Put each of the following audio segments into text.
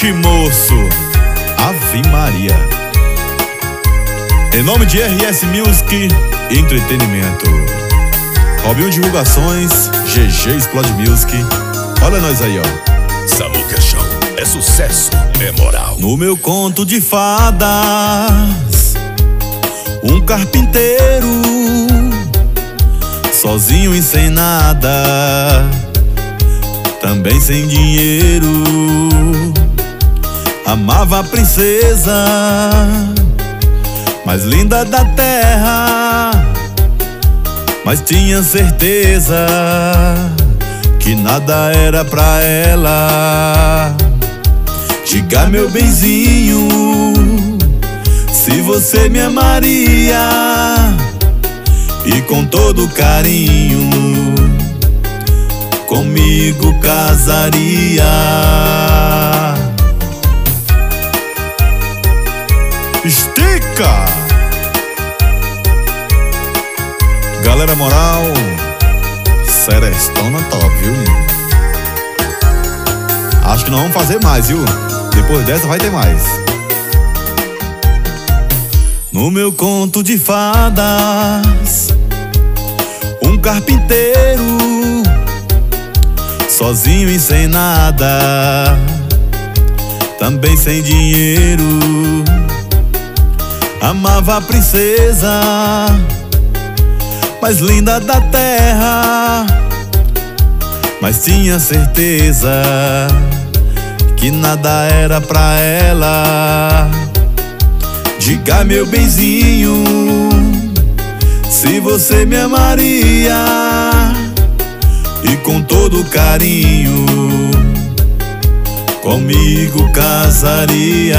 Vixe, moço, Ave Maria. Em nome de RS Music Entretenimento, Robinho Divulgações, GG Explode Music. Olha nós aí, ó. Samuca Show é sucesso, é moral. No meu conto de fadas, um carpinteiro, sozinho e sem nada, também sem dinheiro, amava a princesa mais linda da terra, mas tinha certeza que nada era pra ela. Diga, meu benzinho, se você me amaria e com todo carinho comigo casaria. Estica! Galera moral, Serestona top, viu? Acho que nós vamos fazer mais, viu? Depois dessa vai ter mais. No meu conto de fadas, um carpinteiro, sozinho e sem nada, também sem dinheiro, amava a princesa mais linda da terra, mas tinha certeza que nada era pra ela. Diga, meu benzinho, se você me amaria e com todo carinho comigo casaria.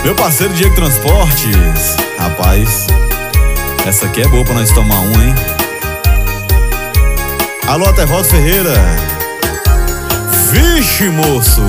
Meu parceiro Diego Transportes, rapaz, essa aqui é boa pra nós tomar um, hein? Alô, Atevaldo Ferreira. Vixe, moço.